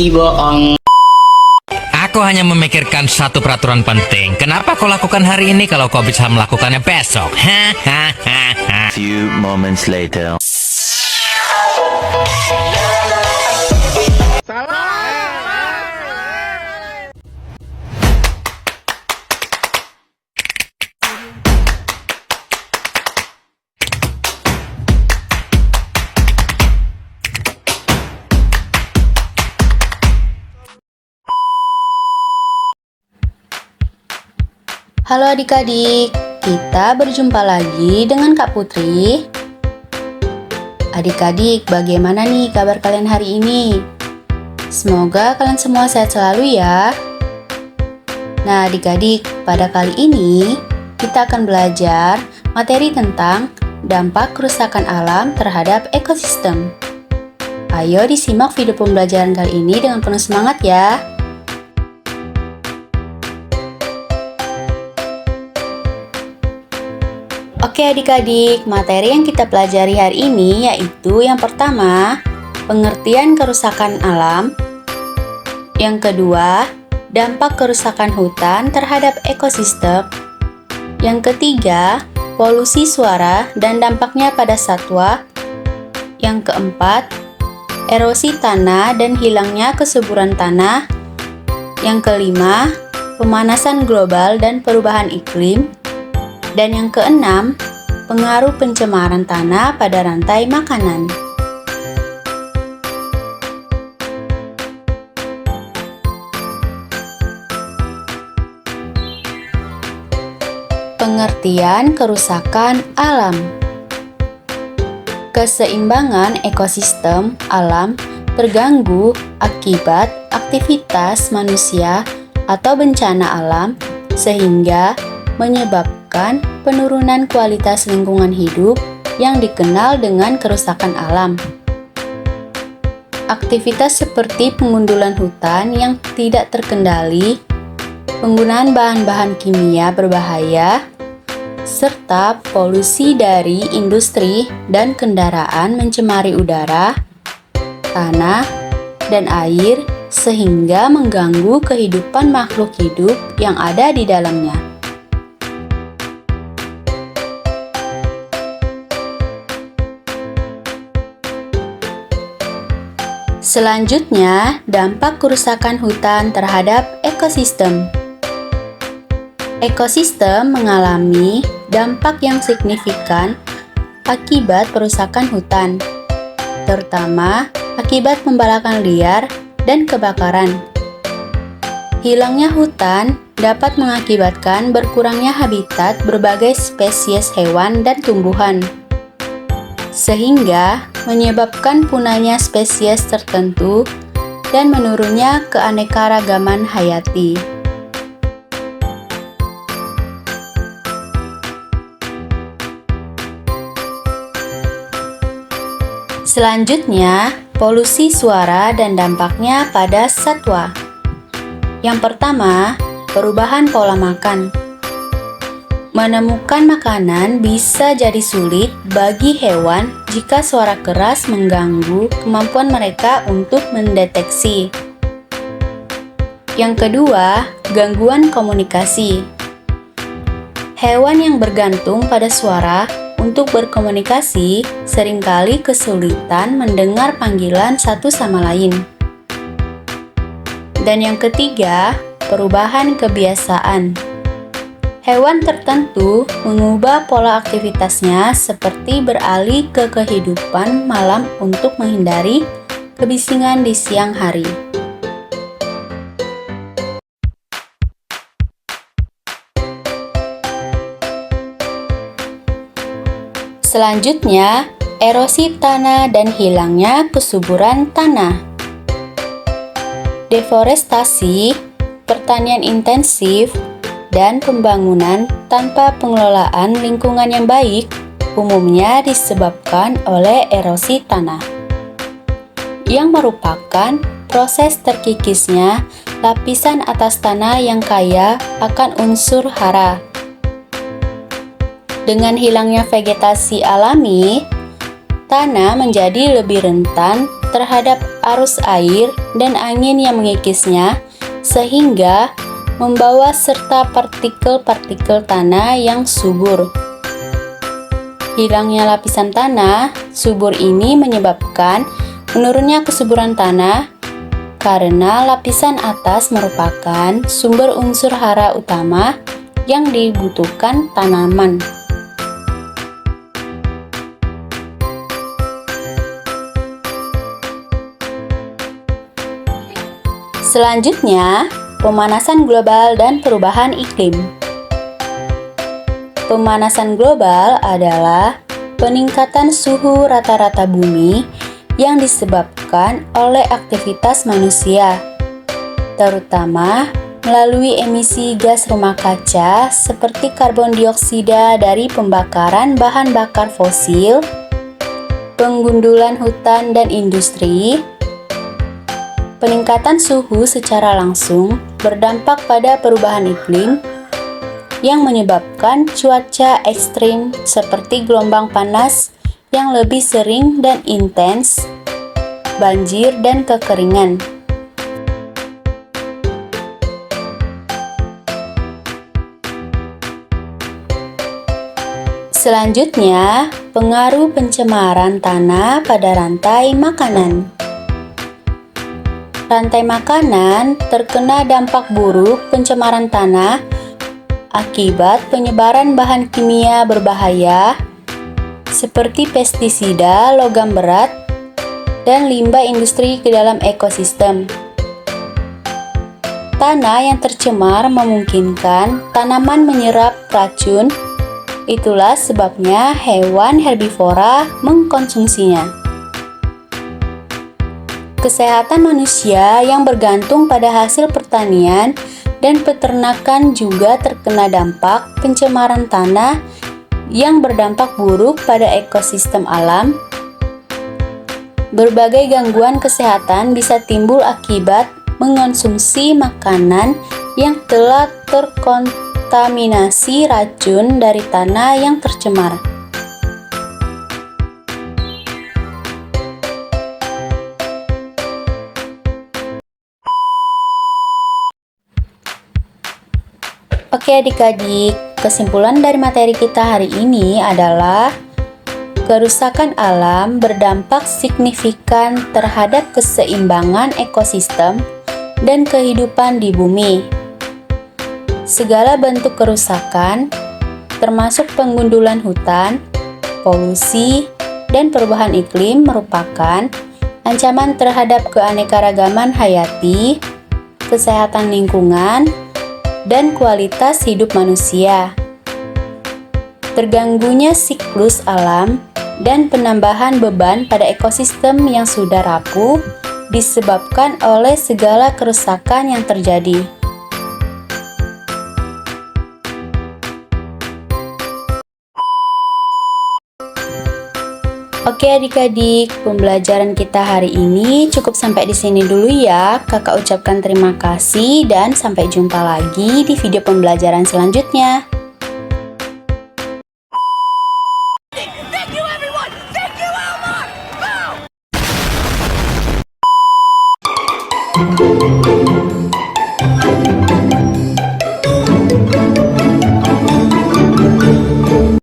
bohong. Aku hanya memikirkan satu peraturan penting. Kenapa kau lakukan hari ini kalau kau bisa melakukannya besok? Few moments later. Halo adik-adik, kita berjumpa lagi dengan Kak Putri. Adik-adik, bagaimana nih kabar kalian hari ini? Semoga kalian semua sehat selalu ya. Nah adik-adik, pada kali ini kita akan belajar materi tentang dampak kerusakan alam terhadap ekosistem. Ayo disimak video pembelajaran kali ini dengan penuh semangat ya. Oke adik-adik, materi yang kita pelajari hari ini yaitu yang pertama, pengertian kerusakan alam. Yang kedua, dampak kerusakan hutan terhadap ekosistem. Yang ketiga, polusi suara dan dampaknya pada satwa. Yang keempat, erosi tanah dan hilangnya kesuburan tanah. Yang kelima, pemanasan global dan perubahan iklim. Dan yang keenam, pengaruh pencemaran tanah pada rantai makanan. Pengertian kerusakan alam. Keseimbangan ekosistem alam terganggu akibat aktivitas manusia atau bencana alam sehingga menyebabkan penurunan kualitas lingkungan hidup yang dikenal dengan kerusakan alam. Aktivitas seperti pengundulan hutan yang tidak terkendali, penggunaan bahan-bahan kimia berbahaya, serta polusi dari industri dan kendaraan mencemari udara, tanah, dan air sehingga mengganggu kehidupan makhluk hidup yang ada di dalamnya. Selanjutnya, dampak kerusakan hutan terhadap ekosistem. Ekosistem mengalami dampak yang signifikan akibat perusakan hutan, terutama akibat pembalakan liar dan kebakaran. Hilangnya hutan dapat mengakibatkan berkurangnya habitat berbagai spesies hewan dan tumbuhan, sehingga menyebabkan punahnya spesies tertentu dan menurunnya keanekaragaman hayati. Selanjutnya, polusi suara dan dampaknya pada satwa. Yang pertama, perubahan pola makan. Menemukan makanan bisa jadi sulit bagi hewan jika suara keras mengganggu kemampuan mereka untuk mendeteksi. Yang kedua, gangguan komunikasi. Hewan yang bergantung pada suara untuk berkomunikasi seringkali kesulitan mendengar panggilan satu sama lain. Dan yang ketiga, perubahan kebiasaan. Hewan tertentu mengubah pola aktivitasnya seperti beralih ke kehidupan malam untuk menghindari kebisingan di siang hari. Selanjutnya, erosi tanah dan hilangnya kesuburan tanah. Deforestasi, pertanian intensif, dan pembangunan tanpa pengelolaan lingkungan yang baik umumnya disebabkan oleh erosi tanah, yang merupakan proses terkikisnya lapisan atas tanah yang kaya akan unsur hara. Dengan hilangnya vegetasi alami, tanah menjadi lebih rentan terhadap arus air dan angin yang mengikisnya, sehingga membawa serta partikel-partikel tanah yang subur. Hilangnya lapisan tanah subur ini menyebabkan menurunnya kesuburan tanah karena lapisan atas merupakan sumber unsur hara utama yang dibutuhkan tanaman. Selanjutnya, pemanasan global dan perubahan iklim. Pemanasan global adalah peningkatan suhu rata-rata bumi yang disebabkan oleh aktivitas manusia, terutama melalui emisi gas rumah kaca seperti karbon dioksida dari pembakaran bahan bakar fosil, penggundulan hutan dan industri. Peningkatan suhu secara langsung berdampak pada perubahan iklim yang menyebabkan cuaca ekstrim seperti gelombang panas yang lebih sering dan intens, banjir dan kekeringan. Selanjutnya, pengaruh pencemaran tanah pada rantai makanan. Rantai makanan terkena dampak buruk pencemaran tanah akibat penyebaran bahan kimia berbahaya seperti pestisida, logam berat, dan limbah industri ke dalam ekosistem. Tanah yang tercemar memungkinkan tanaman menyerap racun, itulah sebabnya hewan herbivora mengkonsumsinya. Kesehatan manusia yang bergantung pada hasil pertanian dan peternakan juga terkena dampak pencemaran tanah yang berdampak buruk pada ekosistem alam. Berbagai gangguan kesehatan bisa timbul akibat mengonsumsi makanan yang telah terkontaminasi racun dari tanah yang tercemar. Oke adik-adik, kesimpulan dari materi kita hari ini adalah kerusakan alam berdampak signifikan terhadap keseimbangan ekosistem dan kehidupan di bumi. Segala bentuk kerusakan, termasuk penggundulan hutan, polusi, dan perubahan iklim merupakan ancaman terhadap keanekaragaman hayati, kesehatan lingkungan, dan kualitas hidup manusia. Terganggunya siklus alam dan penambahan beban pada ekosistem yang sudah rapuh disebabkan oleh segala kerusakan yang terjadi. Oke adik-adik, pembelajaran kita hari ini cukup sampai di sini dulu ya. Kakak ucapkan terima kasih dan sampai jumpa lagi di video pembelajaran selanjutnya.